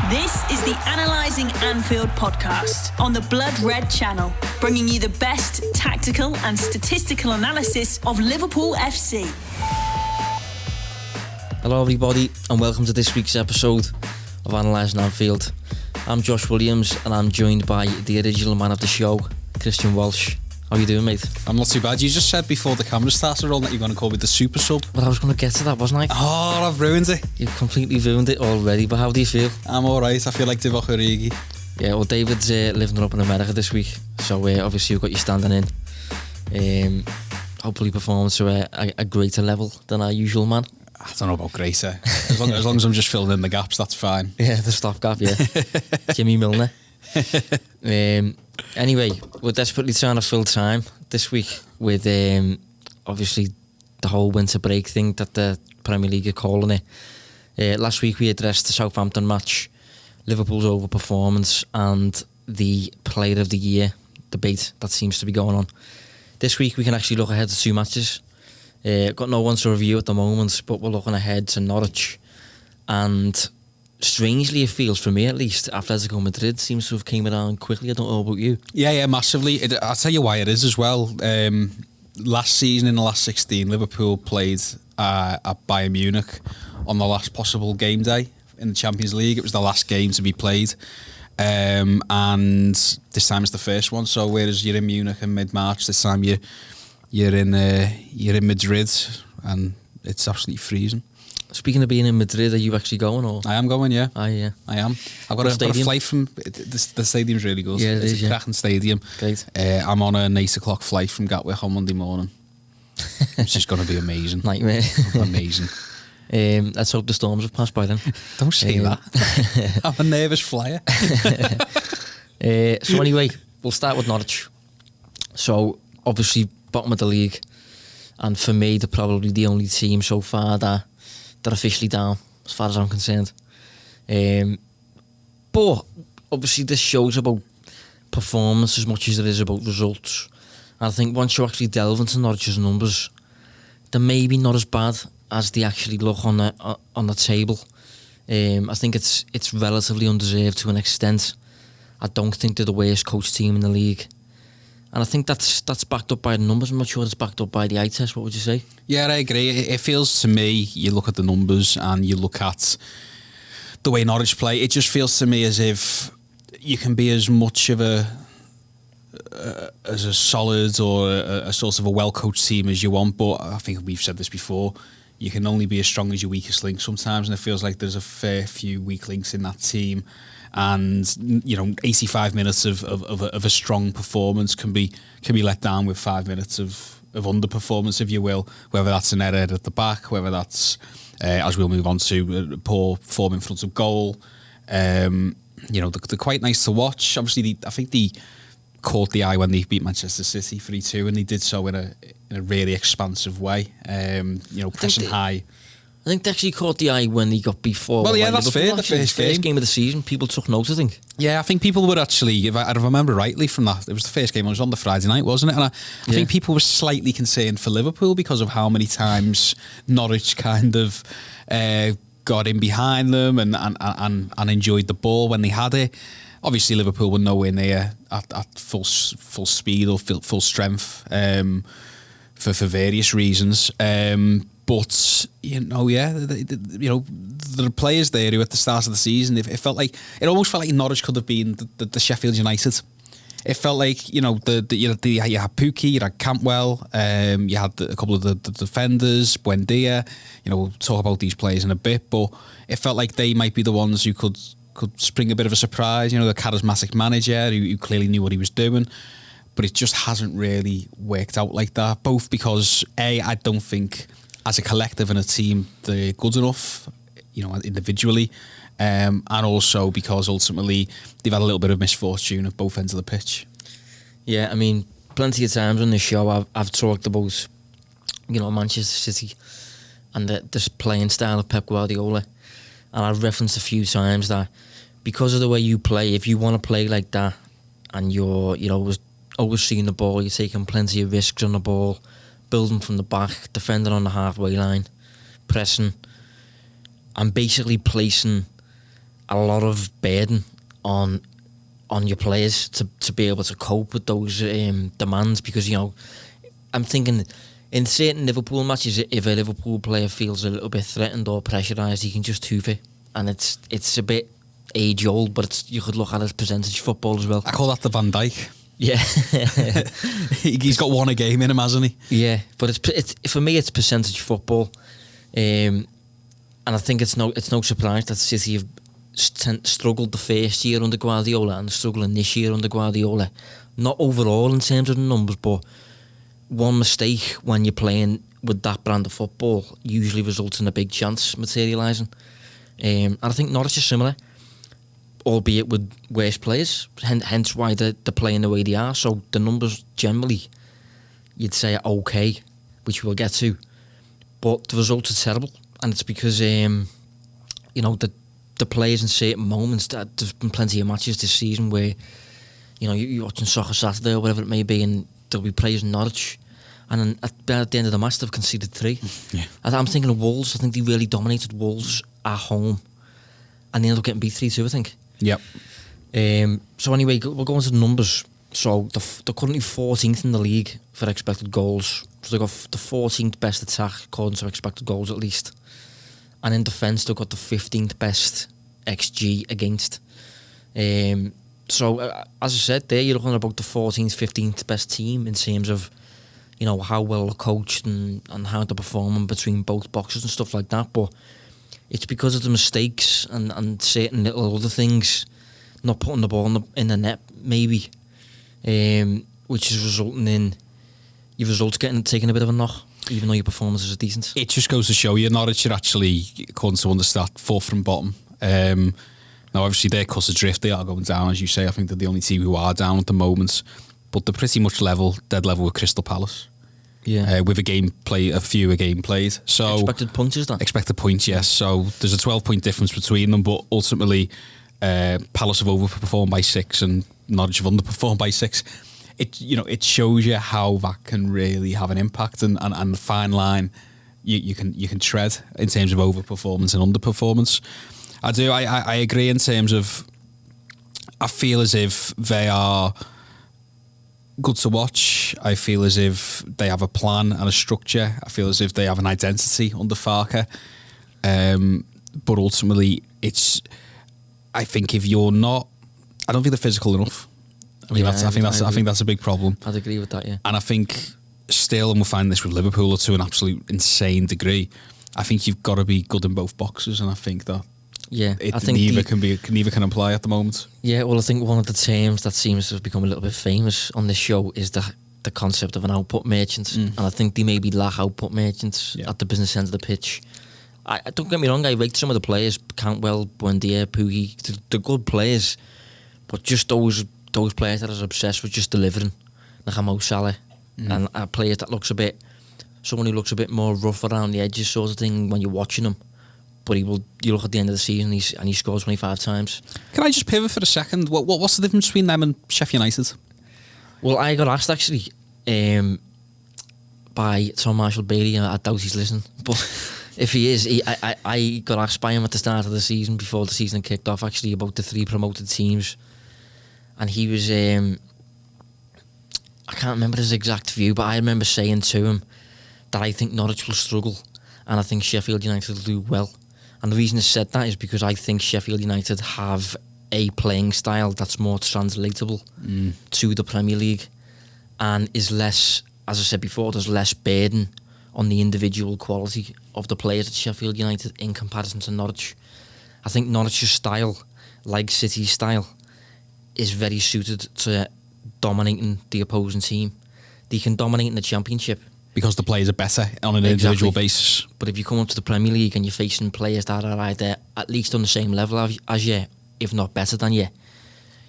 This is the Analysing Anfield podcast on the Blood Red channel, bringing you the best tactical and statistical analysis of Liverpool FC. Hello everybody and welcome to this week's episode of Analysing Anfield. I'm Josh Williams and I'm joined by the original man of the show, Kristian Walsh. How are you doing, mate? I'm not too bad. You just said before the camera started rolling that you're going to call me the super sub. Well, I was going to get to that, wasn't I? Oh, I've ruined it. You've completely ruined it already, but how do you feel? I'm alright. I feel like Divock Origi. Yeah, well, David's living up in America this week, so obviously you've got you standing in. Hopefully performance to a greater level than our usual man. I don't know about greater. As long as I'm just filling in the gaps, that's fine. Yeah, the stopgap, yeah. Jimmy Milner. Anyway, we're desperately trying to fill time this week with obviously the whole winter break thing that the Premier League are calling it. Last week we addressed the Southampton match, Liverpool's overperformance and the Player of the Year debate that seems to be going on. This week we can actually look ahead to two matches. Got no one to review at the moment, but we're looking ahead to Norwich, and strangely it feels, for me at least, Atletico Madrid seems to have came around quickly. I don't know about you. Yeah, massively. I'll tell you why it is as well. Last season, in the last 16, Liverpool played at Bayern Munich on the last possible game day in the Champions League. It was the last game to be played, and this time it's the first one. So whereas you're in Munich in mid-March, this time you're in Madrid, and it's absolutely freezing. Speaking of being in Madrid, are you actually going? Or? I am going, yeah. Yeah. I am. I've got a flight from... The stadium's really good. Yeah, it's a cracking stadium. Great. I'm on an 8 o'clock flight from Gatwick on Monday morning. It's just going to be amazing. Nightmare. Amazing. Let's hope the storms have passed by then. Don't say that. I'm a nervous flyer. So anyway, we'll start with Norwich. So, obviously, bottom of the league. And for me, they're probably the only team so far that they're officially down, as far as I'm concerned. But obviously this show's about performance as much as it is about results. And I think once you actually delve into Norwich's numbers, they're maybe not as bad as they actually look on the table. I think it's relatively undeserved to an extent. I don't think they're the worst coached team in the league. And I think that's backed up by the numbers. I'm not sure it's backed up by the eye test. What would you say? Yeah, I agree. It feels to me, you look at the numbers and you look at the way Norwich play, it just feels to me as if you can be as much of a solid or a sort of a well-coached team as you want, but I think we've said this before, you can only be as strong as your weakest link sometimes, and it feels like there's a fair few weak links in that team. And 85 minutes of a strong performance can be let down with 5 minutes of underperformance, if you will. Whether that's an error at the back, whether that's as we'll move on to poor form in front of goal. They're quite nice to watch. Obviously, I think they caught the eye when they beat Manchester City 3-2, and they did so in a really expansive way. Pressing high. I think they actually caught the eye when they got beat 4. Well, yeah, that's fair. The first game of the season, people took note, I think. Yeah, I think people were actually, if I remember rightly from that, it was the first game, it was on the Friday night, wasn't it? And I think people were slightly concerned for Liverpool because of how many times Norwich kind of got in behind them and enjoyed the ball when they had it. Obviously, Liverpool were nowhere near at full speed or full strength for various reasons. But there are players there who at the start of the season, it almost felt like Norwich could have been the Sheffield United. It felt like you had Pukki, you had Cantwell, you had a couple of the defenders, Buendia. We'll talk about these players in a bit, but it felt like they might be the ones who could spring a bit of a surprise. The charismatic manager who clearly knew what he was doing. But it just hasn't really worked out like that. Both because I don't think, as a collective and a team, they're good enough, individually, and also because ultimately they've had a little bit of misfortune at both ends of the pitch. Yeah, I mean, plenty of times on this show I've talked about, Manchester City and this playing style of Pep Guardiola, and I've referenced a few times that because of the way you play, if you want to play like that, and you're always seeing the ball, you're taking plenty of risks on the ball, building from the back, defending on the halfway line, pressing, and basically placing a lot of burden on your players to be able to cope with those demands, because I'm thinking in certain Liverpool matches, if a Liverpool player feels a little bit threatened or pressurised, he can just hoof it, and it's a bit age old, but you could look at it as percentage football as well. I call that the Van Dijk. Yeah. He's got one a game in him, hasn't he? Yeah, but it's for me it's percentage football, and I think it's no surprise that City have struggled the first year under Guardiola and struggling this year under Guardiola. Not overall in terms of the numbers, but one mistake when you're playing with that brand of football usually results in a big chance materialising. And I think Norwich is similar, albeit with worse players, hence why they're playing the way they are. So the numbers generally, you'd say, are okay, which we'll get to, but the results are terrible, and it's because the players in certain moments. There's been plenty of matches this season where you're watching Soccer Saturday or whatever it may be, and there'll be players in Norwich, and then at the end of the match they've conceded 3. Yeah. I'm thinking of Wolves. I think they really dominated Wolves at home, and they ended up getting beat 3-2, I think. Yep. So anyway, we'll go into the numbers. So they're currently 14th in the league for expected goals. So they've got the 14th best attack according to expected goals at least. And in defence, they've got the 15th best XG against. So as I said there, you're looking at about the 14th, 15th best team in terms of how well they're coached and how they're performing between both boxes and stuff like that. But it's because of the mistakes and certain little other things, not putting the ball in the net maybe, which is resulting in your results getting taken a bit of a knock, even though your performances are decent. It just goes to show you, Norwich are actually, according to understand, 4th from bottom. Now obviously they're cut adrift, they are going down, as you say. I think they're the only team who are down at the moment, but they're pretty much dead level with Crystal Palace. Yeah, with a fewer game played. So expected points is that? Expected points, yes. So there's a 12-point difference between them, but ultimately Palace have overperformed by 6 and Norwich have underperformed by 6. It shows you how that can really have an impact, and the fine line you can tread in terms of overperformance and underperformance. I agree in terms of, I feel as if they are good to watch. I feel as if they have a plan and a structure. I feel as if they have an identity under Farke. But ultimately, I think if you're not, I don't think they're physical enough. I think that's a big problem. I'd agree with that, yeah. And I think still, and we'll find this with Liverpool to an absolute insane degree, I think you've got to be good in both boxes, and I think that I think neither can apply at the moment. Yeah, well, I think one of the terms that seems to have become a little bit famous on this show is the concept of an output merchant, and I think they maybe lack output merchants at the business end of the pitch. I don't get me wrong, I rate some of the players, Cantwell, Buendia, Pukki, they're good players, but just those players that are obsessed with just delivering, like Mo Salah, and a player that looks someone who looks a bit more rough around the edges sort of thing when you're watching him, but you look at the end of the season and he scores 25 times. Can I just pivot for a second? What's the difference between them and Sheffield United? Well, I got asked actually by Tom Marshall-Bailey, I doubt he's listening, but if he is, I got asked by him at the start of the season, before the season kicked off, actually, about the 3 promoted teams. And he was, I can't remember his exact view, but I remember saying to him that I think Norwich will struggle and I think Sheffield United will do well. And the reason I said that is because I think Sheffield United have a playing style that's more translatable to the Premier League and is less, as I said before, there's less burden on the individual quality of the players at Sheffield United in comparison to Norwich. I think Norwich's style, like City's style, is very suited to dominating the opposing team. They can dominate in the Championship because the players are better on an individual basis. But if you come up to the Premier League and you're facing players that are either at least on the same level as you, if not better than you,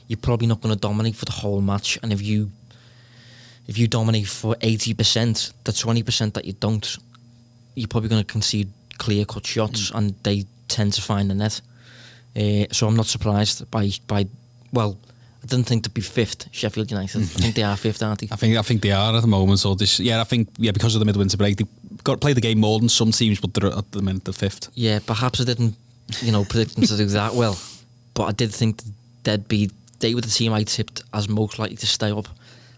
you're probably not going to dominate for the whole match. And if you dominate for 80%, the 20% that you don't, you're probably going to concede clear-cut shots, and they tend to find the net. So I'm not surprised by well, I didn't think they'd be 5th, Sheffield United. I think they are 5th, aren't they? I think they are at the moment. So because of the midwinter break, they've got to play the game more than some teams, but they're at the minute they're 5th. Yeah, perhaps I didn't, predict them to do that well. but I did think that they were the team I tipped as most likely to stay up,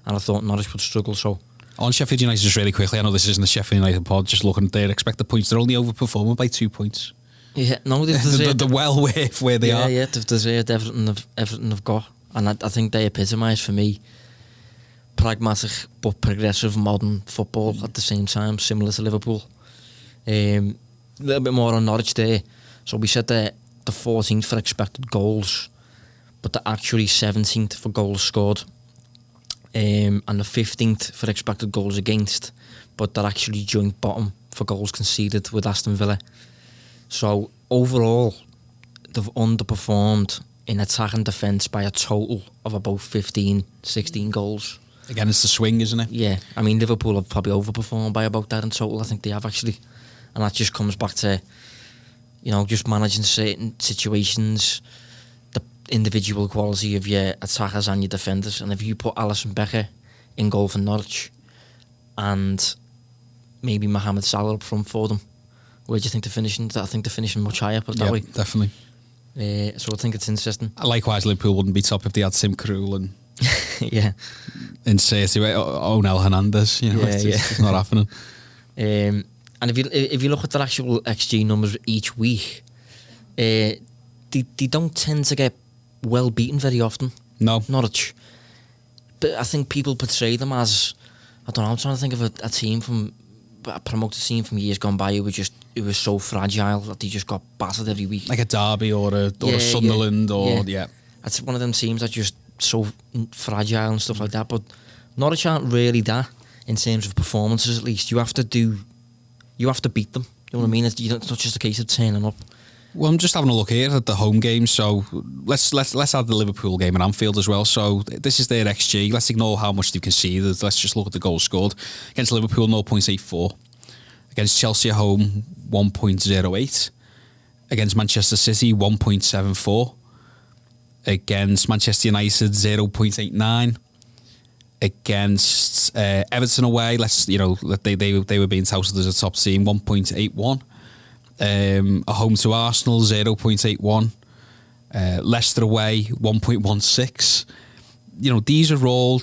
and I thought Norwich would struggle. So on Sheffield United, just really quickly, I know this isn't the Sheffield United pod, just looking at their expected points, they're only overperforming by 2 points. Yeah, no, they're well with where they are. Yeah, they've deserved everything they've got, and I think they epitomise for me pragmatic but progressive modern football at the same time, similar to Liverpool. A little bit more on Norwich there. So we said they're the 14th for expected goals, but they're actually 17th for goals scored, and the 15th for expected goals against, but they're actually joint bottom for goals conceded with Aston Villa. So overall, they've underperformed in attack and defence by a total of about 15, 16 goals. Again, it's the swing, isn't it? Yeah, I mean, Liverpool have probably overperformed by about that in total. I think they have actually. And that just comes back to, just managing certain situations, the individual quality of your attackers and your defenders. And if you put Alisson Becker in goal for Norwich and maybe Mohamed Salah up front for them, where do you think they're finishing? I think they're finishing much higher, put it that way. Definitely. So I think it's interesting. Likewise, Liverpool wouldn't be top if they had Tim Krul and yeah, in City, Onel Hernandez. It's not happening. And if you look at the actual XG numbers each week, they don't tend to get well beaten very often. No, Norwich. But I think people portray them as, I don't know, I'm trying to think of a team from a promoted team from years gone by who was so fragile that they just got battered every week. Like a Derby or a Sunderland That's one of them teams that just so fragile and stuff like that. But Norwich aren't really that in terms of performances. At least you have to beat them. You know what I mean? It's not just a case of turning up. Well, I'm just having a look here at the home games. So let's add the Liverpool game at Anfield as well. So this is their XG. Let's ignore how much they've conceded. Let's just look at the goals scored. Against Liverpool, 0.84. Against Chelsea at home, 1.08. Against Manchester City, 1.74. Against Manchester United, 0.89. Against Everton away, they were being touted as a top team, 1.81. A home to Arsenal, 0.81. Leicester away, 1.16. These are all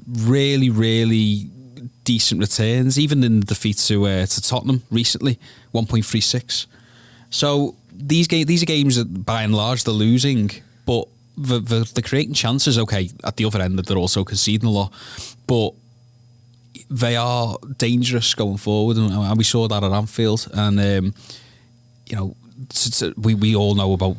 really, really decent returns. Even in the defeat to Tottenham recently, 1.36. So these are games that, by and large, they're losing, but they're creating chances. Okay, at the other end, they're also conceding a lot, but they are dangerous going forward, and we saw that at Anfield. And we all know about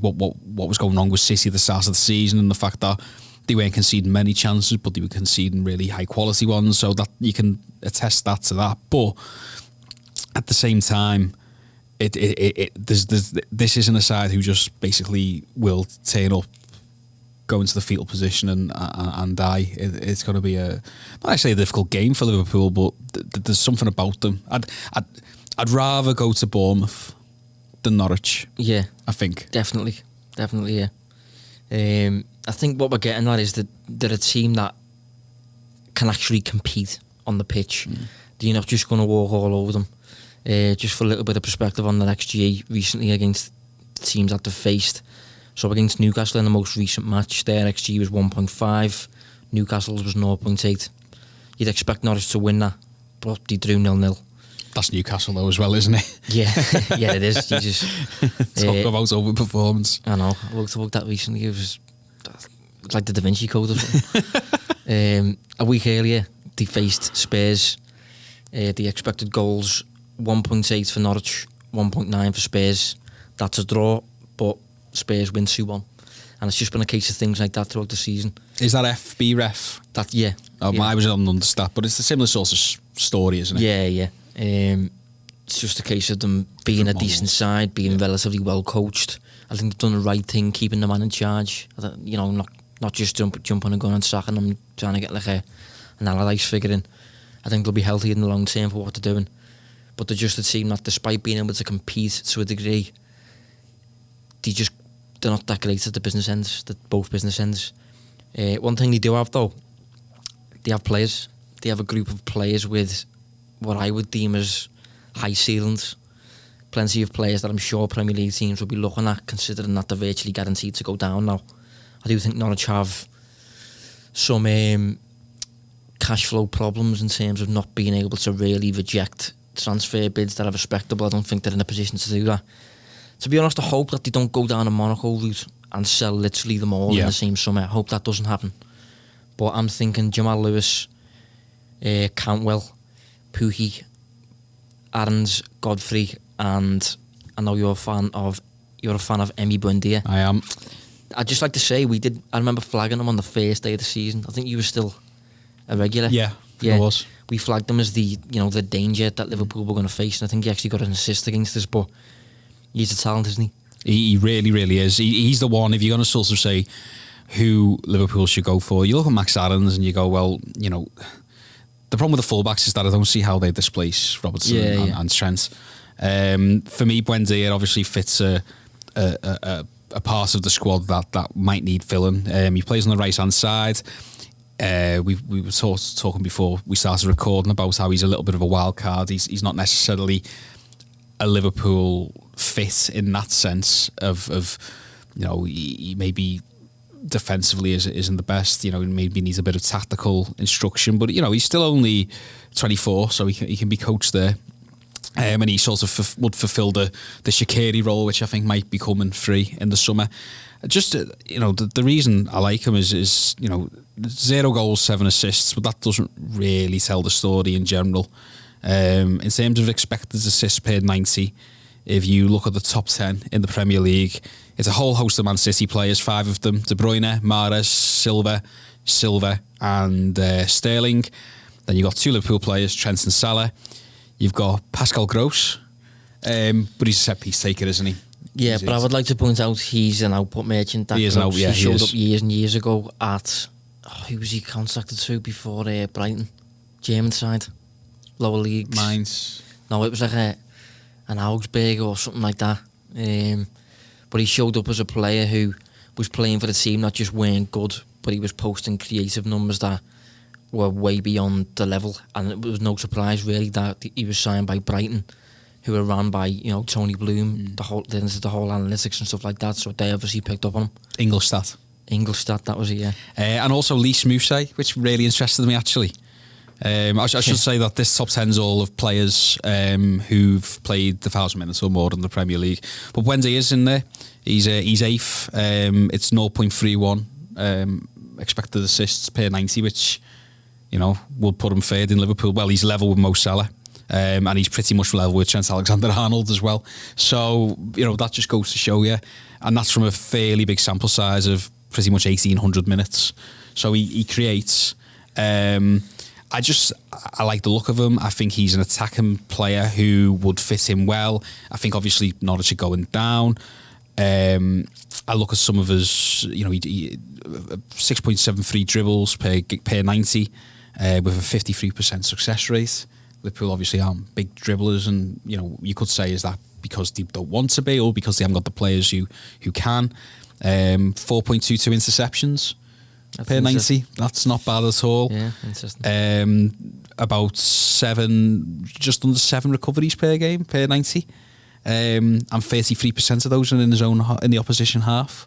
what was going on with City at the start of the season, and the fact that they weren't conceding many chances, but they were conceding really high quality ones. So that you can attest that to that. But at the same time, this isn't a side who just basically will turn up, go into the fetal position and die. It's going to be not actually a difficult game for Liverpool, but there's something about them. I'd rather go to Bournemouth than Norwich. Yeah, I think definitely, yeah. I think what we're getting at is that they're a team that can actually compete on the pitch. You're not just going to walk all over them. Just for a little bit of perspective on the XG recently against the teams that they've faced. So against Newcastle in the most recent match, their XG was 1.5, Newcastle's was 0.8. You'd expect Norwich to win that, but they drew 0-0. That's Newcastle though as well, isn't it? Yeah, yeah, it is. You just talk about overperformance. I know. I looked about that recently. It was like the Da Vinci Code or something. A week earlier, they faced Spurs. The expected goals, 1.8 for Norwich, 1.9 for Spurs. That's a draw, but Spurs win 2-1. And it's just been a case of things like that throughout the season. Is that FB ref? That, yeah. Oh, yeah. I was on understat, but it's a similar sort of story, isn't it? Yeah. It's just a case of them being a decent side, being relatively well coached. I think they've done the right thing, keeping the man in charge. Not just jumping and going and sacking them, trying to get like an Allardyce figure in. I think they'll be healthy in the long term for what they're doing. But they're just a team that, despite being able to compete to a degree, they're not that great at the business ends, both business ends. One thing they do have though, they have players. They have a group of players with what I would deem as high ceilings. plenty of players that I'm sure Premier League teams will be looking at, considering that they're virtually guaranteed to go down now. I do think Norwich have some cash flow problems in terms of not being able to really reject transfer bids that are respectable. I don't think they're in a position to do that. To be honest, I hope that they don't go down a Monaco route and sell literally them all in the same summer. I hope that doesn't happen. But I'm thinking Jamal Lewis, Cantwell, Pookie, Aarons, Godfrey, and I know you're a fan of Emi Buendia. I am. I'd just like to say I remember flagging him on the first day of the season. I think you were still a regular. Yeah, I was. We flagged him as the danger that Liverpool were going to face, and I think he actually got an assist against us. But he's a talent, isn't he? He really, really is. He's the one. If you're going to sort of say who Liverpool should go for, you look at Max Aarons and you go, well, the problem with the fullbacks is that I don't see how they displace Robertson and Trent. For me, Buendia obviously fits a part of the squad that might need filling. He plays on the right hand side. We were talking before we started recording about how he's a little bit of a wild card. He's not necessarily a Liverpool fit in that sense of he maybe defensively isn't the best. Maybe needs a bit of tactical instruction, but he's still only 24, so he can be coached there. And he sort of would fulfil the Shaqiri role, which I think might be coming free in the summer. Just the reason I like him is 0 goals, 7 assists, but that doesn't really tell the story in general. In terms of expected assists per 90, if you look at the top 10 in the Premier League, it's a whole host of Man City players, 5 of them: De Bruyne, Mahrez, Silva, and Sterling. Then you've got 2 Liverpool players, Trent and Salah. You've got Pascal Gross, but he's a set-piece taker, isn't he? Yeah, but I would like to point out he's an output merchant. He showed up years and years ago at... who was he contracted to before Brighton? German side? Lower leagues? Mainz. No, it was like an Augsburg or something like that. But he showed up as a player who was playing for the team that just weren't good, but he was posting creative numbers that were way beyond the level, and it was no surprise really that he was signed by Brighton, who were run by Tony Bloom, the whole analytics and stuff like that. So they obviously picked up on him. Ingolstadt, that was it, yeah. And also Lys Mousset, which really interested me actually. I should say that this top 10's all of players who've played 1,000 minutes or more in the Premier League. But Buendia is in there. He's 8th. It's 0.31 expected assists per 90, which would put him third in Liverpool. Well, he's level with Mo Salah, and he's pretty much level with Trent Alexander-Arnold as well. So that just goes to show you, and that's from a fairly big sample size of pretty much 1,800 minutes. So he creates. I like the look of him. I think he's an attacking player who would fit in well. I think obviously Norwich are going down. I look at some of his, 6.73 dribbles per 90 with a 53% success rate. Liverpool obviously aren't big dribblers, and you could say, is that because they don't want to be or because they haven't got the players who can? 4.22 interceptions per 90. That's not bad at all. Yeah, interesting. About just under 7 recoveries per game per 90. And 33% of those are in the opposition half.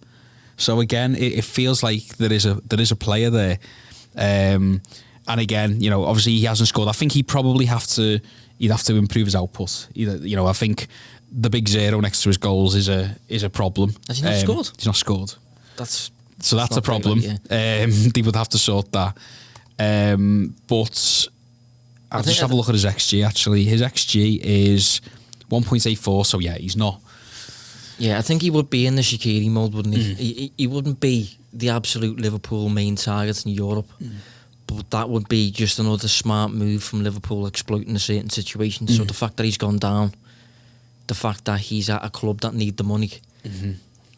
So again, it feels like there is a player there. And again, obviously he hasn't scored. I think he'd have to improve his output. I think the big 0 next to his goals is a problem. Has he not scored? He's not scored. That's a problem. Right, yeah. They would have to sort that. But I'll just have a look at his XG. Actually, his XG is 1.84. So yeah, he's not. Yeah, I think he would be in the Shaqiri mode, wouldn't he? He wouldn't be the absolute Liverpool main target in Europe. But that would be just another smart move from Liverpool exploiting a certain situation. So the fact that he's gone down, the fact that he's at a club that need the money.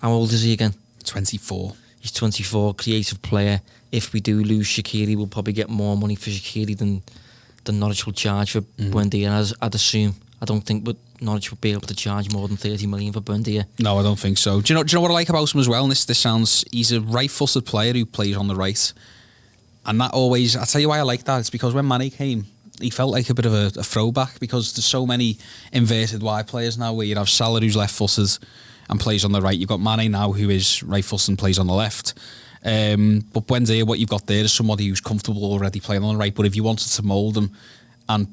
How old is he again? 24. He's 24, creative player. If we do lose Shaqiri, we'll probably get more money for Shaqiri than Norwich will charge for Buendia, I'd assume. I don't think Norwich would be able to charge more than 30 million for Buendia. No, I don't think so. Do you know what I like about him as well? And this sounds, he's a right-footed player who plays on the right. And that always, I'll tell you why I like that. It's because when Manny came, he felt like a bit of a throwback, because there's so many inverted wide players now, where you have Salah, who's left-footed and plays on the right. You've got Mane now, who is right-footed and plays on the left. But Buendia, what you've got there is somebody who's comfortable already playing on the right. But if you wanted to mould him and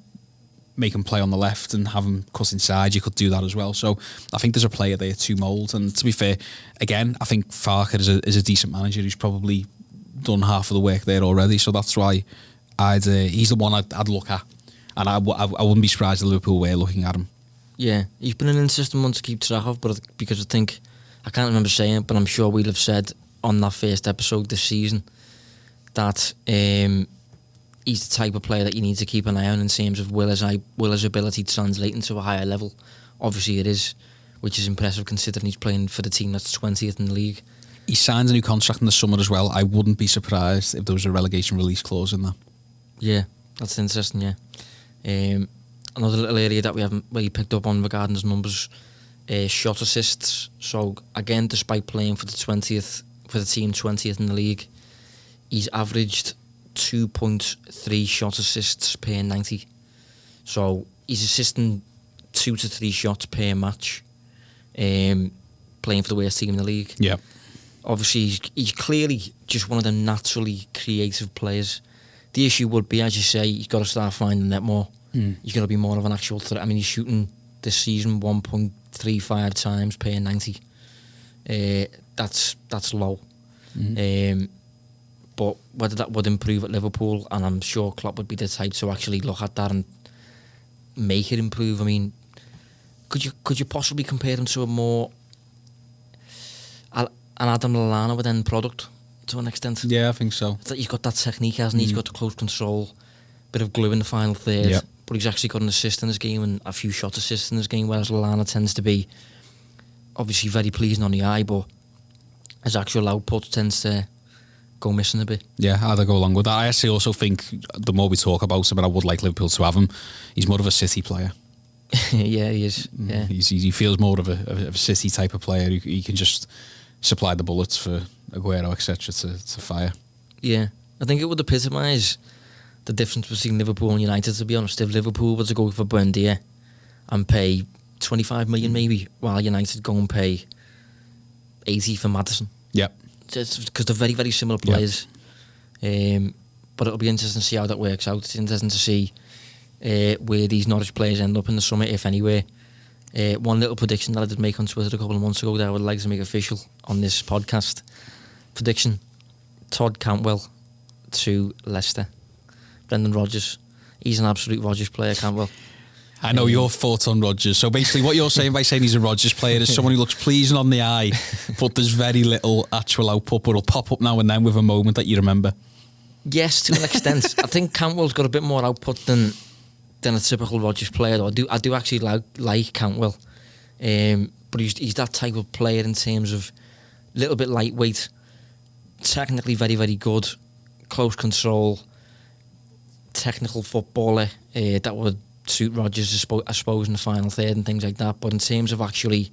make him play on the left and have him cut inside, you could do that as well. So I think there's a player there to mould. And to be fair, again, I think Farke is a decent manager who's probably done half of the work there already. So that's why he's the one I'd look at. And I wouldn't be surprised if Liverpool were looking at him. Yeah, he's been an interesting one to keep track of, but because I can't remember saying it, but I'm sure we'll have said on that first episode this season that he's the type of player that you need to keep an eye on in terms of will his ability translate into a higher level. Obviously it is, which is impressive considering he's playing for the team that's 20th in the league. He signed a new contract in the summer as well. I wouldn't be surprised if there was a relegation release clause in that. Yeah, that's interesting, yeah. Another little area that we haven't really picked up on regarding his numbers, shot assists. So again, despite playing for the team 20th in the league, he's averaged 2.3 shot assists per 90. So he's assisting 2 to 3 shots per match, playing for the worst team in the league. Yeah. Obviously, he's clearly just one of the naturally creative players. The issue would be, as you say, he's got to start finding that more. He's going to be more of an actual threat. I mean, he's shooting this season 1.35 times per 90. That's low. But whether that would improve at Liverpool, and I'm sure Klopp would be the type to actually look at that and make it improve. I mean, could you possibly compare him to an Adam Lallana with end product to an extent? Yeah, I think so. He's got that technique, hasn't he? He's got the close control, bit of glue in the final third. Yep. But he's actually got an assist in his game and a few shot assists in his game, whereas Lallana tends to be obviously very pleasing on the eye, but his actual output tends to go missing a bit. Yeah, I'd go along with that. I actually also think the more we talk about him, and I would like Liverpool to have him, he's more of a City player. Yeah, he is. Yeah. He feels more of a City type of player. He can just supply the bullets for Aguero, etc. to fire. Yeah, I think it would epitomise the difference between Liverpool and United, to be honest. If Liverpool were to go for Buendia and pay 25 million maybe, while United go and pay 80 for Maddison. Yep. Just because they're very, very similar players. Yep. But it'll be interesting to see how that works out. It's interesting to see where these Norwich players end up in the summer, if anywhere. One little prediction that I did make on Twitter a couple of months ago that I would like to make official on this podcast. Prediction: Todd Cantwell to Leicester. Brendan Rodgers. He's an absolute Rodgers player, Cantwell. I know your thoughts on Rodgers. So basically what you're saying by saying he's a Rodgers player is someone who looks pleasing on the eye, but there's very little actual output, but it'll pop up now and then with a moment that you remember. Yes, to an extent. I think Cantwell's got a bit more output than a typical Rodgers player, though. I do actually like Cantwell. But he's that type of player in terms of a little bit lightweight, technically very, very good, close control, technical footballer that would suit Rodgers, I suppose, in the final third and things like that. But in terms of actually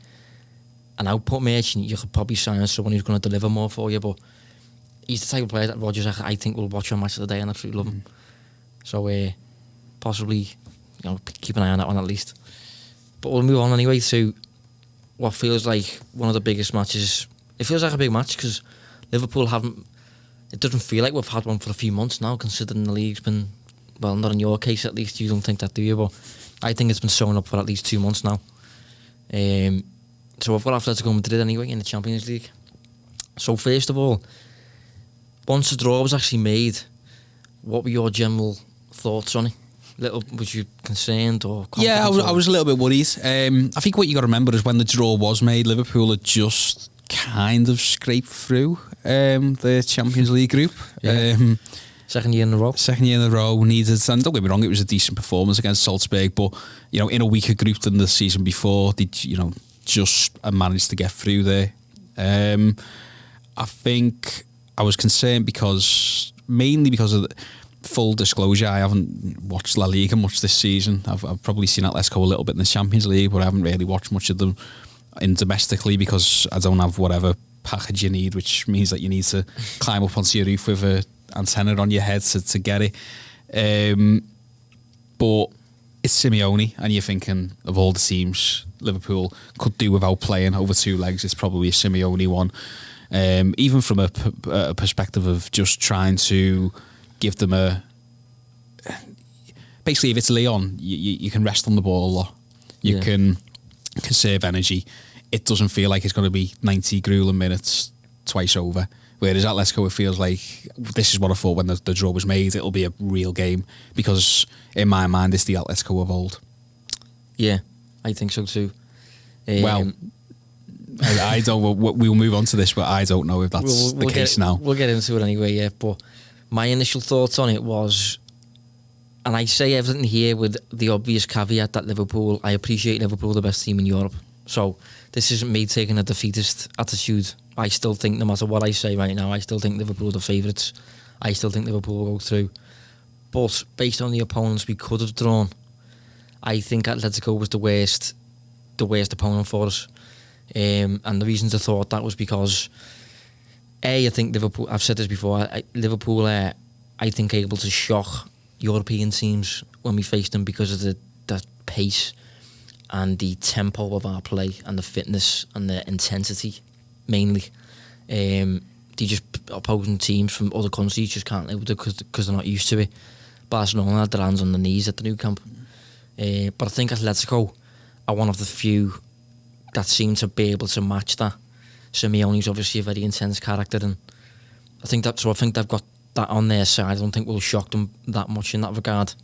an output merchant, you could probably sign someone who's going to deliver more for you. But he's the type of player that Rodgers, I think, will watch on Match of the Day and absolutely love him. So possibly, keep an eye on that one at least. But we'll move on anyway to what feels like one of the biggest matches. It feels like a big match because Liverpool haven't. It doesn't feel like we've had one for a few months now, considering the league's been. Well, not in your case at least, you don't think that, do you? But I think it's been sewn up for at least 2 months now. So we've got Atletico Madrid anyway in the Champions League. So first of all, once the draw was actually made, what were your general thoughts on it? Was you concerned or confident? Yeah, I was a little bit worried. I think what you got to remember is when the draw was made, Liverpool had just kind of scraped through the Champions League group. Yeah. Second year in a row. Needed, and don't get me wrong, it was a decent performance against Salzburg, but in a weaker group than the season before, they just managed to get through there. I think I was concerned mainly because of the full disclosure, I haven't watched La Liga much this season. I've probably seen Atletico a little bit in the Champions League, but I haven't really watched much of them domestically because I don't have whatever package you need, which means that you need to climb up onto your roof with a antenna on your head to get it. But it's Simeone, and you're thinking of all the teams Liverpool could do without playing over 2 legs, it's probably a Simeone one. Even from a perspective of just trying to give them basically, if it's Leon, you can rest on the ball a lot. You can conserve energy. It doesn't feel like it's going to be 90 grueling minutes twice over. Whereas Atletico, it feels like this is what I thought when the draw was made. It'll be a real game because in my mind, it's the Atletico of old. Yeah, I think so too. Well, I don't. We'll move on to this, but I don't know if that's the case now. We'll get into it anyway. Yeah, but my initial thoughts on it was, and I say everything here with the obvious caveat that Liverpool. I appreciate Liverpool, the best team in Europe. So this isn't me taking a defeatist attitude. I still think, no matter what I say right now, I still think Liverpool are the favourites. I still think Liverpool will go through. But based on the opponents we could have drawn, I think Atletico was the worst opponent for us. And the reasons I thought that was because, I think Liverpool, I've said this before, Liverpool are, I think, able to shock European teams when we face them because of the pace and the tempo of our play and the fitness and the intensity, mainly. Opposing teams from other countries just can't live with it because they're not used to it. Barcelona had their hands on the knees at the Nou Camp. But I think Atletico are one of the few that seem to be able to match that. Simeone's obviously a very intense character, and I think they've got that on their side. I don't think we'll shock them that much in that regard.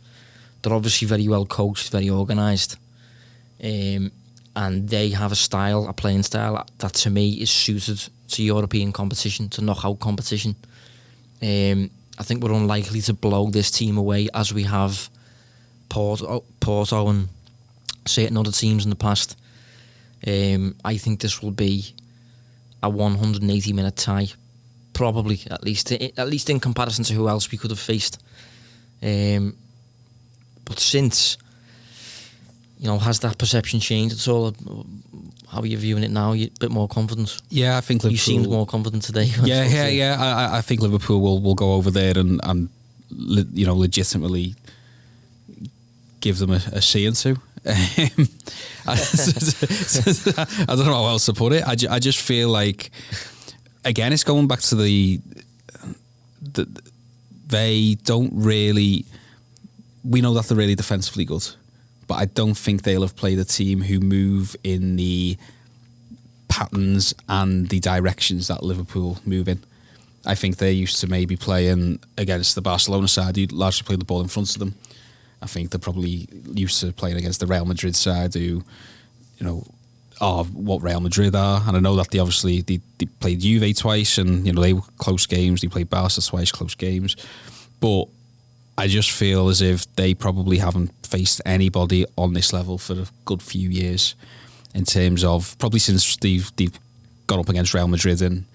They're obviously very well coached, very organised, and they have a playing style that to me is suited to European competition, to knockout competition. I think we're unlikely to blow this team away as we have Porto and certain other teams in the past. I think this will be a 180-minute tie, probably at least in comparison to who else we could have faced. But since, has that perception changed at all? How are you viewing it now? You a bit more confident? Yeah, I think Liverpool. You seemed more confident today. Yeah. I think Liverpool will go over there and legitimately give them a C and 2. I don't know how else to put it. I just feel like, again, it's going back to they don't really. We know that they're really defensively good, but I don't think they'll have played a team who move in the patterns and the directions that Liverpool move in. I think they're used to maybe playing against the Barcelona side who largely play the ball in front of them. I think they're probably used to playing against the Real Madrid side who, are what Real Madrid are. And I know that they played Juve twice and, they were close games. They played Barca twice, close games. But I just feel as if they probably haven't faced anybody on this level for a good few years in terms of, probably since they've gone up against Real Madrid in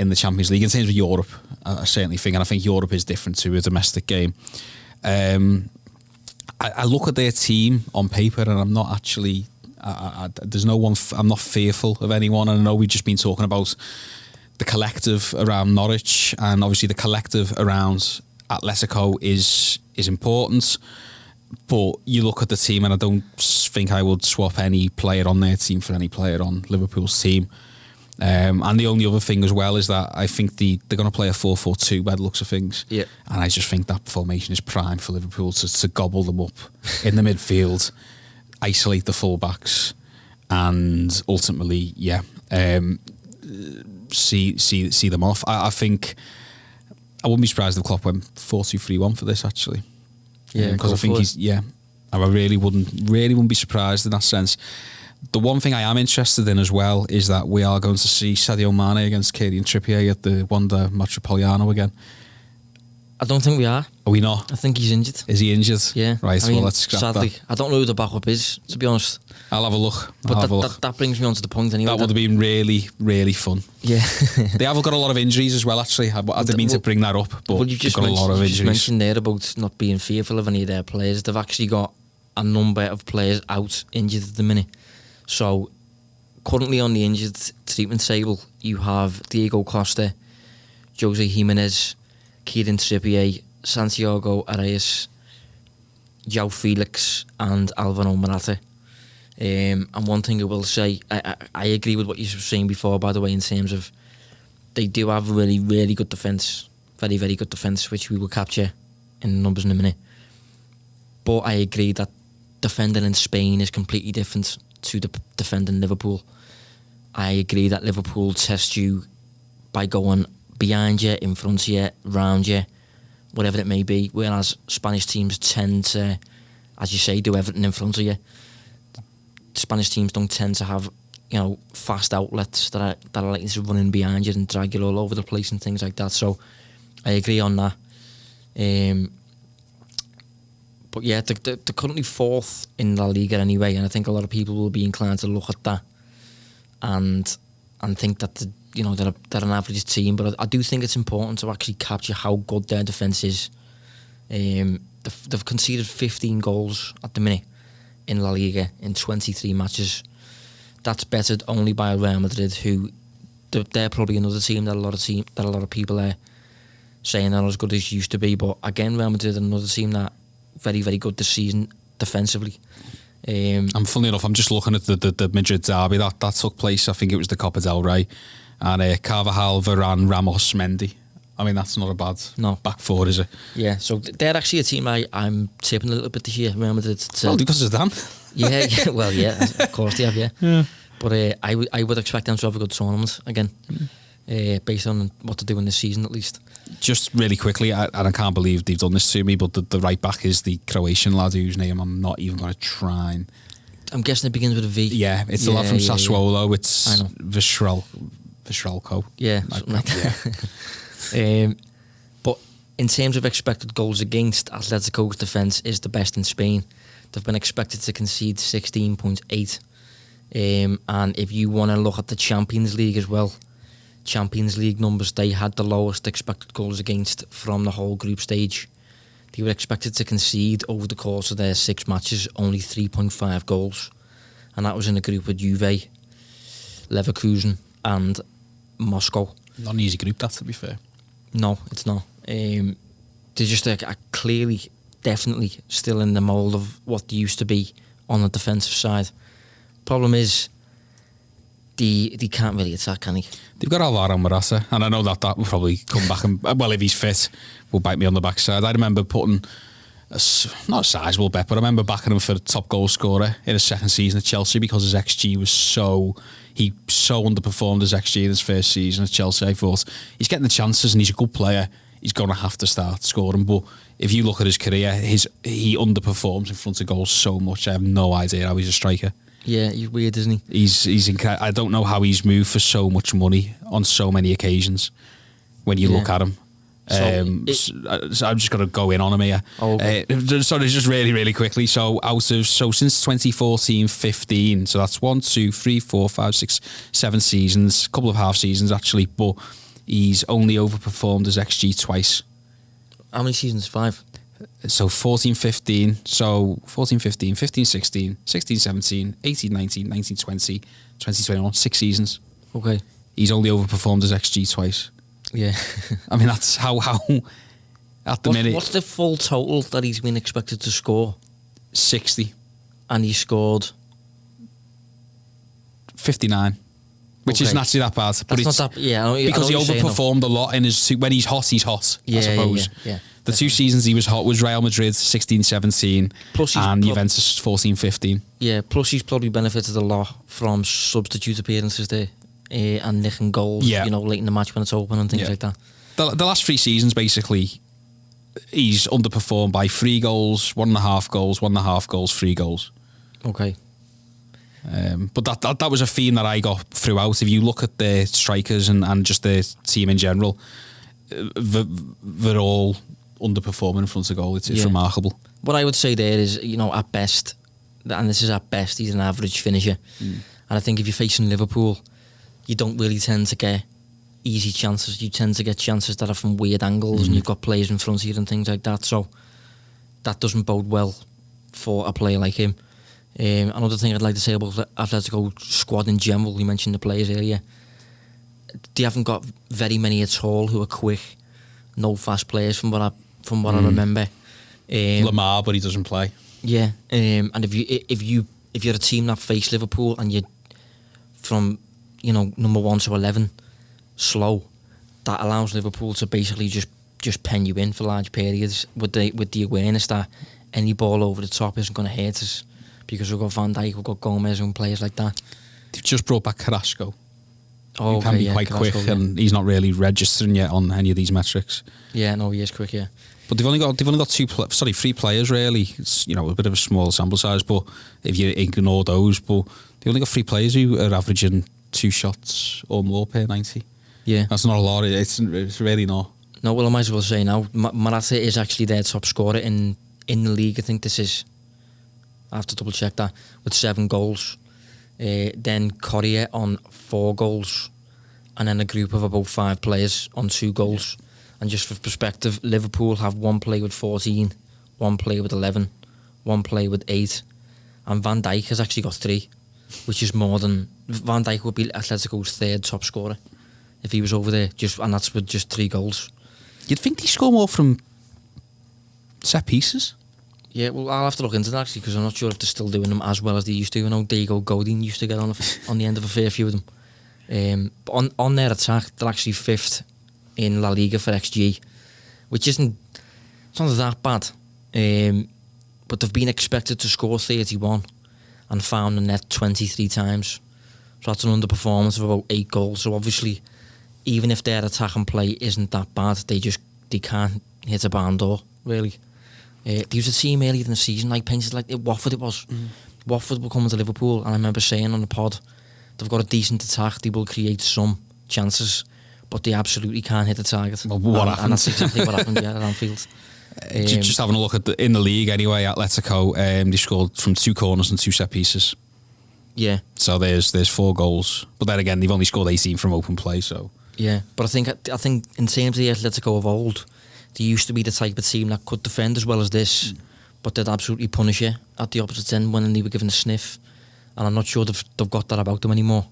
the Champions League. In terms of Europe, I certainly think, and I think Europe is different to a domestic game. I look at their team on paper and I'm not actually, there's no one, I'm not fearful of anyone. And I know we've just been talking about the collective around Norwich, and obviously the collective around Atletico is important. But you look at the team and I don't think I would swap any player on their team for any player on Liverpool's team. And the only other thing as well is that I think they're going to play a 4-4-2 by the looks of things. Yeah. And I just think that formation is prime for Liverpool to gobble them up in the midfield, isolate the fullbacks, and ultimately, see them off. I think I wouldn't be surprised if Klopp went 4-2-3-1 for this actually. Yeah, because I think I really wouldn't be surprised in that sense. The one thing I am interested in as well is that we are going to see Sadio Mane against Kristian Trippier at the Wanda Metropolitano again. I don't think we are. Are we not? I think he's injured. Is he injured? Yeah. Right, well, let's scrap sadly, that. I don't know who the backup is, to be honest. I'll have a look. That brings me on to the point anyway. That would have been really, really fun. Yeah. They have got a lot of injuries as well, actually. I didn't mean to bring that up, but you've they've got a lot of injuries. You just mentioned there about not being fearful of any of their players. They've actually got a number of players out injured at the minute. So currently on the injured treatment table, you have Diego Costa, Jose Jimenez, Kieran Trippier, Santiago Arias, João Felix and Alvaro Morata. And one thing I will say, I agree with what you were saying before, by the way, in terms of they do have a really, really good defence. Very, very good defence, which we will capture in the numbers in a minute. But I agree that defending in Spain is completely different to the defending Liverpool. I agree that Liverpool test you by going behind you, in front of you, round you, whatever it may be, whereas Spanish teams tend to, as you say, do everything in front of you. Spanish teams don't tend to have, fast outlets that are likely to run in behind you and drag you all over the place and things like that. So I agree on that. But yeah, they're currently 4th in La Liga anyway, and I think a lot of people will be inclined to look at that and think that they're an average team. But I do think it's important to actually capture how good their defence is. They've conceded 15 goals at the minute in La Liga in 23 matches. That's bettered only by Real Madrid, who they're probably another team that a lot of people are saying are as good as used to be. But again, Real Madrid are another team that very, very good this season defensively. And funnily enough, I'm just looking at the Madrid derby that took place. I think it was the Copa del Rey, and Carvajal, Varane, Ramos, Mendy. I mean, that's not a bad back four, is it? Yeah, so they're actually a team I'm tipping a little bit this year, Real Madrid. Well, because it's them. Yeah, well, yeah, of course they have, yeah. But I would expect them to have a good tournament again, based on what they're doing this season at least. Just really quickly, and I can't believe they've done this to me, but the right back is the Croatian lad whose name I'm not even going to try and... I'm guessing it begins with a V. Yeah, it's the lad from Sassuolo. Yeah. It's Vishrelko. Yeah, something like that. But in terms of expected goals against, Atletico's defence is the best in Spain. They've been expected to concede 16.8. And if you want to look at the Champions League as well, Champions League numbers, they had the lowest expected goals against from the whole group stage. They were expected to concede over the course of their 6 matches only 3.5 goals. And that was in a group with Juve, Leverkusen and Moscow. Not an easy group, that, to be fair. No, it's not. They're just clearly, definitely still in the mould of what they used to be on the defensive side. Problem is, they can't really attack, can they? They've got Alvaro Morata, and I know that will probably come back and, well, if he's fit, will bite me on the backside. I remember putting not a sizable bet, but I remember backing him for the top goal scorer in his second season at Chelsea because his XG was he underperformed his XG in his first season at Chelsea. I thought, he's getting the chances and he's a good player, he's going to have to start scoring. But if you look at his career, he underperforms in front of goals so much. I have no idea how he's a striker. Yeah, he's weird, isn't he? He's incredible. I don't know how he's moved for so much money on so many occasions when you look at him. So I'm just going to go in on him here. Sorry, just really, really quickly. So since 2014-15, so that's 1, 2, 3, 4, 5, 6, 7 seasons, a couple of half seasons actually, but he's only overperformed his XG twice. How many seasons? 5? So 14-15, 15-16, 16-17, 18-19, 19-20, 20-21, 6 seasons. Okay. He's only overperformed his XG twice. Yeah. I mean, that's how at the minute... What's the full total that he's been expected to score? 60. And he scored... 59. Which isn't actually that bad. But it's not that... Yeah, because he overperformed a lot in his... When he's hot, I suppose. Yeah. The 2 seasons he was hot was Real Madrid 16-17 and Juventus 14-15. Yeah, plus he's probably benefited a lot from substitute appearances there and nicking goals, late in the match when it's open and things like that. The last 3 seasons, basically, he's underperformed by 3 goals, 1.5 goals, 1.5 goals, 3 goals. Okay. But that was a theme that I got throughout. If you look at the strikers and just the team in general, they're all underperforming in front of goal. It's remarkable. What I would say there is, at best, and this is at best, he's an average finisher. And I think if you're facing Liverpool, you don't really tend to get easy chances. You tend to get chances that are from weird angles and you've got players in front of you and things like that. So that doesn't bode well for a player like him. Another thing I'd like to say about Atletico squad in general, you mentioned the players earlier, they haven't got very many at all who are quick, no fast players from what I remember. Lamar, but he doesn't play. Yeah, and if you're a team that face Liverpool and you're from number 1 to 11 slow, that allows Liverpool to basically just pen you in for large periods with the awareness that any ball over the top isn't going to hurt us, because we've got Van Dijk, we've got Gomez and players like that. They've just brought back Carrasco. Oh, he can be quite Carrasco, quick, and he's not really registering yet on any of these metrics. Yeah, no, he is quick. Yeah, but they've only got 3 players really. It's, a bit of a small sample size, but if you ignore those, but they've only got 3 players who are averaging 2 shots or more per 90. Yeah, that's not a lot. It's really not. No, well, I might as well say now, Morata is actually their top scorer in the league. I think this is. I have to double check that, with 7 goals. Then Correa on 4 goals, and then a group of about 5 players on 2 goals. Yeah. And just for perspective, Liverpool have 1 player with 14, 1 player with 11, 1 player with 8, and Van Dijk has actually got 3, which is more than Van Dijk would be Atletico's 3rd top scorer if he was over there. And that's with just 3 goals. You'd think they score more from set pieces. Yeah, well, I'll have to look into that actually, because I'm not sure if they're still doing them as well as they used to. I know Diego Godin used to get on the end of a fair few of them. But on their attack, they're actually 5th in La Liga for XG, which it's not that bad. But they've been expected to score 31 and found the net 23 times. So that's an underperformance of about 8 goals. So obviously, even if their attack and play isn't that bad, they can't hit a barn door, really. There was a team earlier in the season, like painted like Watford it was. Watford will come to Liverpool, and I remember saying on the pod, they've got a decent attack, they will create some chances, but they absolutely can't hit the target. Well, what happened? And that's exactly what happened, at Anfield. Just having a look at in the league anyway, Atletico, they scored from 2 corners and 2 set pieces. Yeah. So there's 4 goals, but then again, they've only scored 18 from open play. So yeah, but I think in terms of the Atletico of old, they used to be the type of team that could defend as well as this, but they'd absolutely punish you at the opposite end when they were given a sniff. And I'm not sure they've got that about them anymore.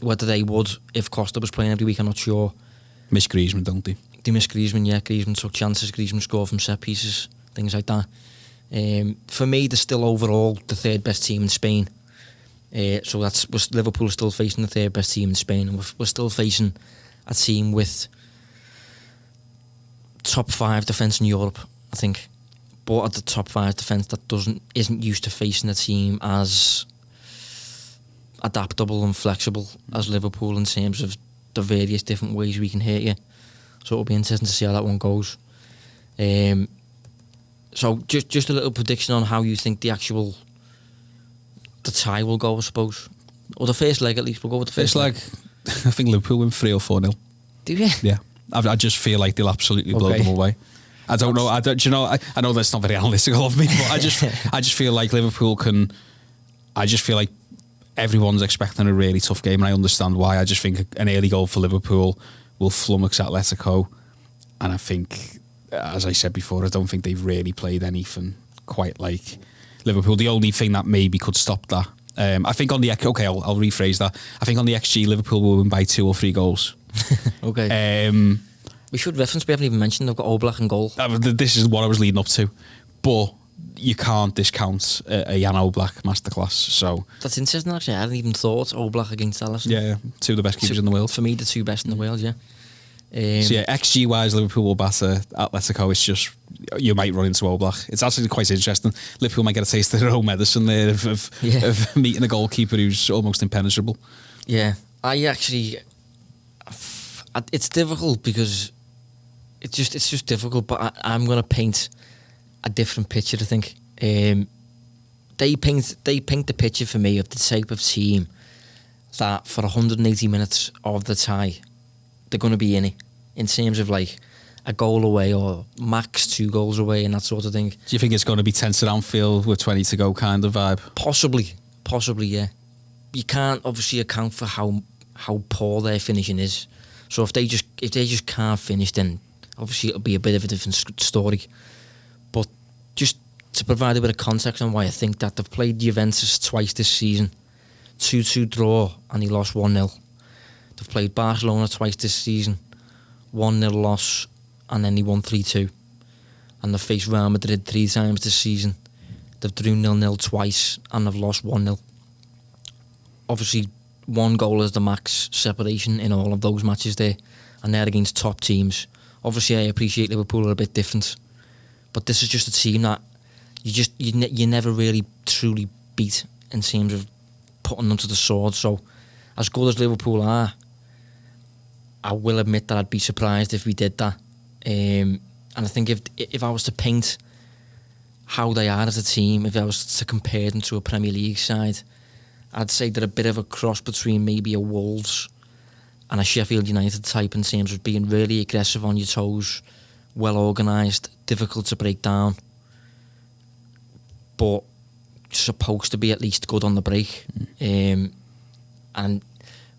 Whether they would if Costa was playing every week, I'm not sure. Miss Griezmann, don't they? They miss Griezmann, yeah. Griezmann took chances, Griezmann scored from set pieces, things like that. For me, they're still overall the 3rd best team in Spain. So Liverpool still facing the 3rd best team in Spain, and we're still facing a team with top 5 defence in Europe, I think, but at the top 5 defence that isn't used to facing a team as adaptable and flexible as Liverpool in terms of the various different ways we can hit you. So it'll be interesting to see how that one goes. So just a little prediction on how you think the tie will go, I suppose, or the first leg at least. We'll go with the first leg. I think Liverpool win 3 or 4-0. Do you? Yeah. I just feel like they'll absolutely blow them away. I don't know. I know that's not very analytical of me, but I just feel like Liverpool can. I just feel like everyone's expecting a really tough game, and I understand why. I just think an early goal for Liverpool will flummox Atletico, and I think, as I said before, I don't think they've really played anything quite like Liverpool. The only thing that maybe could stop that, I think on the I'll rephrase that. I think on the XG, Liverpool will win by 2 or 3 goals. Okay. We should reference, we haven't even mentioned, they've got Oblak and goal. This is what I was leading up to. But you can't discount a Jan Oblak masterclass. So that's interesting, actually. I hadn't even thought Oblak against Alisson. Yeah, 2 of the best keepers in the world. For me, the 2 best in the world, yeah. So yeah, XG-wise, Liverpool will batter Atletico. It's just, you might run into Oblak. It's actually quite interesting. Liverpool might get a taste of their own medicine there of meeting a goalkeeper who's almost impenetrable. Yeah, it's difficult because it's just difficult. But I'm going to paint a different picture. I think they paint the picture for me of the type of team that for 180 minutes of the tie, they're going to be in it, in terms of like a goal away or max 2 goals away and that sort of thing. Do you think it's going to be tense at Anfield with 20 to go kind of vibe? Possibly, yeah. You can't obviously account for how poor their finishing is. So if they just can't finish, then obviously it'll be a bit of a different story. But just to provide a bit of context on why I think that, they've played Juventus twice this season, 2-2 draw, and he lost 1-0. They've played Barcelona twice this season, 1-0 loss, and then he won 3-2. and they've faced Real Madrid 3 times this season. They've drew 0-0 twice and they've lost 1-0. Obviously, 1 goal is the max separation in all of those matches there, and they're against top teams. Obviously, I appreciate Liverpool are a bit different, but this is just a team that you never really truly beat in terms of putting them to the sword. So, as good as Liverpool are, I will admit that I'd be surprised if we did that. And I think if I was to paint how they are as a team, if I was to compare them to a Premier League side, I'd say they're a bit of a cross between maybe a Wolves and a Sheffield United type in terms of being really aggressive on your toes, well organised, difficult to break down, but supposed to be at least good on the break.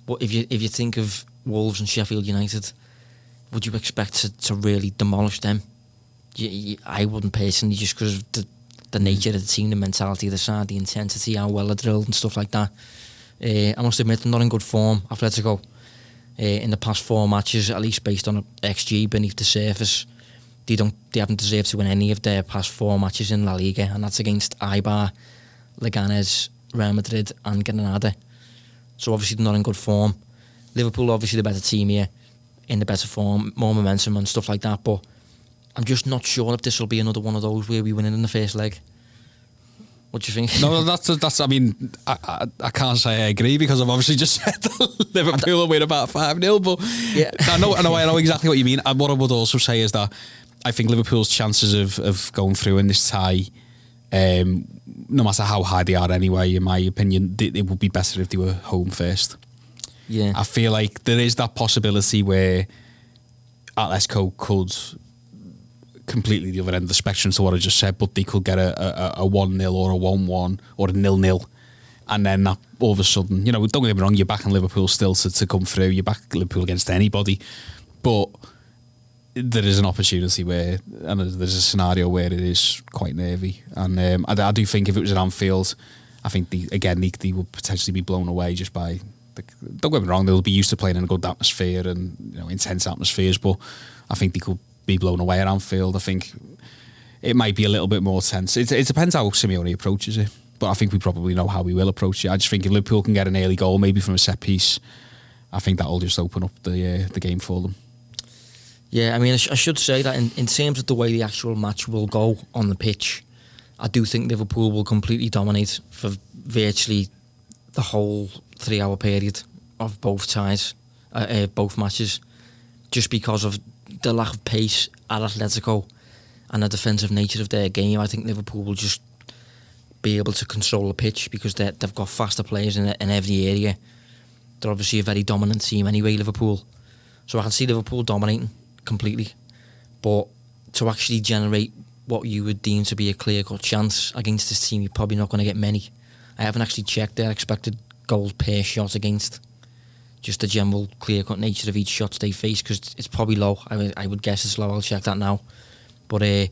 But if you think of Wolves and Sheffield United, would you expect to really demolish them? I wouldn't personally, just because of the nature of the team, the mentality of the side, the intensity, how well they're drilled and stuff like that. I must admit, they're not in good form, Atletico. In the past 4 matches, at least based on XG beneath the surface, they haven't deserved to win any of their past 4 matches in La Liga, and that's against Eibar, Leganes, Real Madrid and Granada. So obviously they're not in good form. Liverpool obviously the better team here, in the better form, more momentum and stuff like that, but I'm just not sure if this will be another one of those where we win it in the first leg. What do you think? No, that's. I mean, I can't say I agree because I've obviously just said that Liverpool will win about 5-0. But yeah, I know exactly what you mean. And what I would also say is that I think Liverpool's chances of going through in this tie, no matter how high they are anyway, in my opinion, it would be better if they were home first. Yeah, I feel like there is that possibility where Atletico could completely the other end of the spectrum to what I just said, but they could get a 1-0 or a 1-1 or a 0-0, and then that, all of a sudden, don't get me wrong, you're backing Liverpool still to come through, you're back Liverpool against anybody, but there is an opportunity where, and there's a scenario where it is quite nervy, and I do think if it was at Anfield, I think they would potentially be blown away just by, don't get me wrong, they'll be used to playing in a good atmosphere and intense atmospheres, but I think they could be blown away at Anfield. I think it might be a little bit more tense. It depends how Simeone approaches it, but I think we probably know how we will approach it. I just think if Liverpool can get an early goal, maybe from a set piece, I think that'll just open up the game for them. Yeah, I mean, I should say that in terms of the way the actual match will go on the pitch, I do think Liverpool will completely dominate for virtually the whole 3-hour period of both ties, both matches, just because of the lack of pace at Atletico and the defensive nature of their game. I think Liverpool will just be able to control the pitch because they've got faster players in every area. They're obviously a very dominant team anyway, Liverpool. So I can see Liverpool dominating completely. But to actually generate what you would deem to be a clear-cut chance against this team, you're probably not going to get many. I haven't actually checked their expected goals per shot against, just the general clear-cut nature of each shot they face, because it's probably low. I would guess it's low. I'll check that now. But they're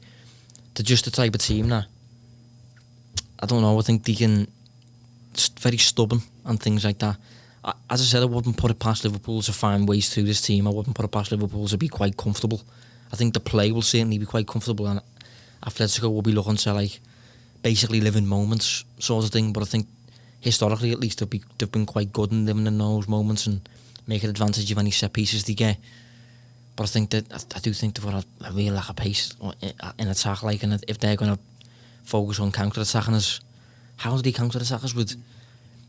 just the type of team that, I don't know, I think they can, it's very stubborn and things like that. As I said, I wouldn't put it past Liverpool to find ways through this team. I wouldn't put it past Liverpool to be quite comfortable. I think the play will certainly be quite comfortable, and Atletico will be looking to basically live in moments sort of thing. But I think historically, at least, they've been quite good in living in those moments and making advantage of any set pieces they get. But I think that I do think they've got a real lack of pace in attack. And if they're going to focus on counter-attacking us, how do they counter-attack us with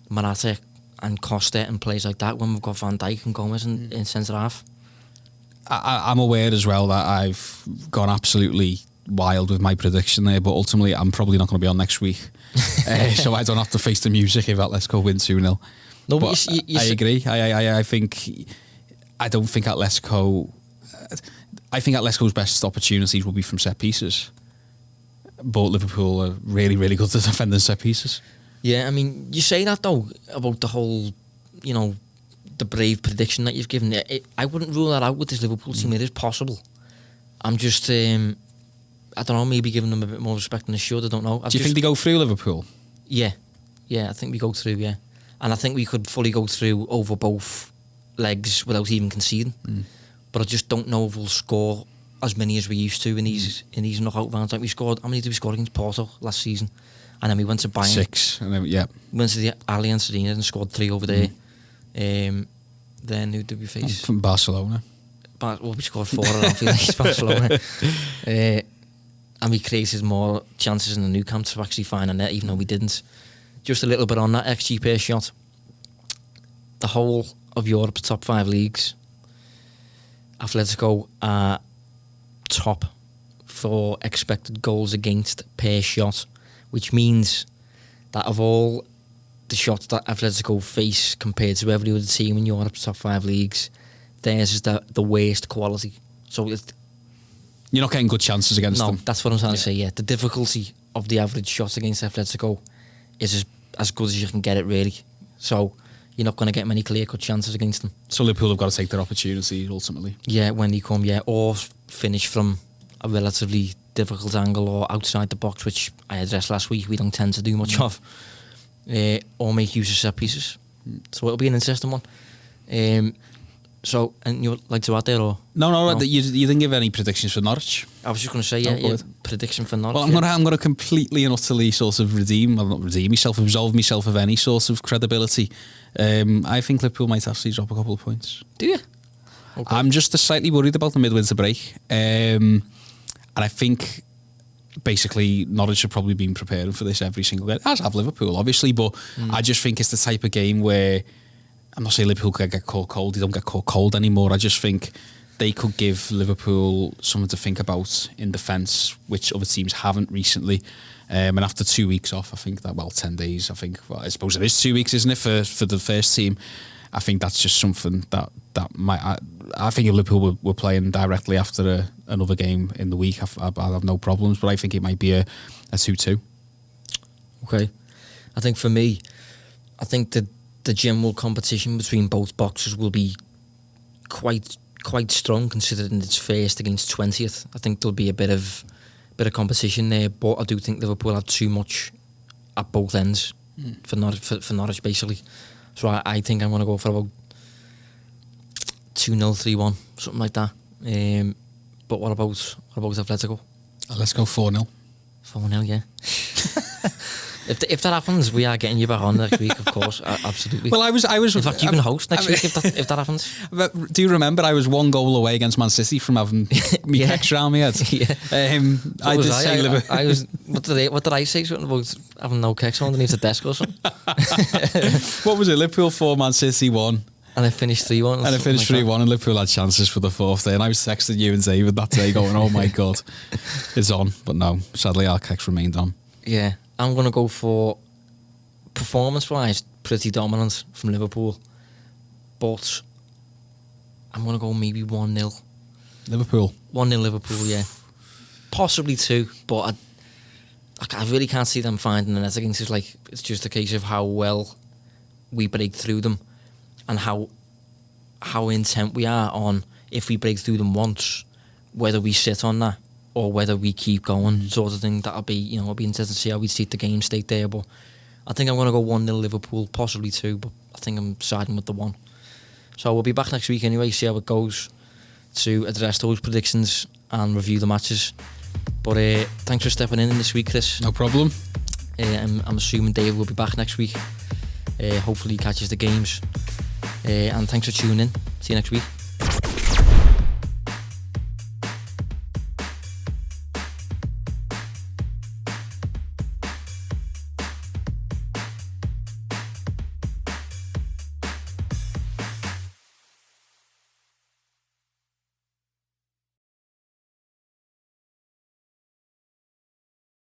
Morata and Costa and players like that when we've got Van Dijk and Gomez in centre half? I'm aware as well that I've gone absolutely wild with my prediction there, but ultimately I'm probably not going to be on next week. So I don't have to face the music if Atletico win 2-0. No, but I agree. I don't think Atletico. I think Atletico's best opportunities will be from set pieces, but Liverpool are really, really good at defending set pieces. Yeah, I mean, you say that though about the whole, the brave prediction that you've given. I wouldn't rule that out with this Liverpool team. It is possible. I'm just, I don't know, maybe giving them a bit more respect than they should. I don't know. Do you think they go through Liverpool? Yeah, I think we go through. Yeah, and I think we could fully go through over both legs without even conceding. But I just don't know if we'll score as many as we used to in these knockout rounds. Like we scored, how many did we score against Porto last season? And then we went to Bayern. 6, and then we went to the Allianz Arena and scored 3 over there. Then who did we face? From Barcelona. We scored 4 at Anfield against Barcelona. And we created more chances in the new camp to actually find a net, even though we didn't. Just a little bit on that XG per shot. The whole of Europe's top 5 leagues, Atletico are top for expected goals against per shot, which means that of all the shots that Atletico face compared to every other team in Europe's top 5 leagues, theirs is the worst quality. So you're not getting good chances against them. No, that's what I'm trying to say, yeah. The difficulty of the average shot against Atletico is as good as you can get it, really. So you're not going to get many clear-cut chances against them. So Liverpool have got to take their opportunity, ultimately. Yeah, when they come, or finish from a relatively difficult angle or outside the box, which I addressed last week, we don't tend to do much of. Or make use of set pieces. So it'll be an interesting one. So, and you would like to add there, or? No. You didn't give any predictions for Norwich. I was just going to say, prediction for Norwich. Well, I'm going to completely and utterly sort of absolve myself of any sort of credibility. I think Liverpool might actually drop a couple of points. Do you? Okay. I'm just slightly worried about the midwinter break. And I think basically Norwich have probably been preparing for this every single game, as have Liverpool, obviously, but I just think it's the type of game where, I'm not saying Liverpool could get caught cold, they don't get caught cold anymore. I just think they could give Liverpool something to think about in defence, which other teams haven't recently. And after 2 weeks off, I think that, 10 days, I suppose it is 2 weeks, isn't it, for the first team? I think that's just something that might. I think if Liverpool were playing directly after another game in the week, I'll have no problems, but I think it might be a 2-2. Okay. I think for me, I think that the general competition between both boxes will be quite strong, considering it's first against 20th. I think there'll be a bit of competition there, but I do think Liverpool have too much at both ends for Norwich, basically. So I think I'm going to go for about 2-0, 3-1, something like that. But what about Atletico? Let's go 4-0. 4-0, yeah. If that happens, we are getting you back on next week, of course. Absolutely. Well, I was. In fact, you can host next week if that happens. But do you remember I was 1 goal away against Man City from having me text around me head? Yeah. I did say Liverpool. I was. What did I say? Something about having no kicks underneath the desk or something. What was it? Liverpool 4, Man City 1. And I finished 3-1. And I finished 3-1, and Liverpool had chances for the 4th day. And I was texting you and David that day, going, "Oh my god, it's on." But no, sadly, our kicks remained on. Yeah, I'm going to go for, performance-wise, pretty dominant from Liverpool, but I'm going to go maybe 1-0. Liverpool. 1-0 Liverpool, yeah. Possibly 2, but I really can't see them finding the net against us. Like, it's just a case of how well we break through them and how intent we are on, if we break through them once, whether we sit on that or whether we keep going, sort of thing. That'll be, it'll be interesting to see how we see the game state there. But I think I'm going to go 1-0 Liverpool, possibly 2, but I think I'm siding with the 1. So we'll be back next week anyway, see how it goes, to address those predictions and review the matches. But thanks for stepping in this week, Chris. No problem. I'm assuming Dave will be back next week. Hopefully he catches the games. And thanks for tuning in. See you next week.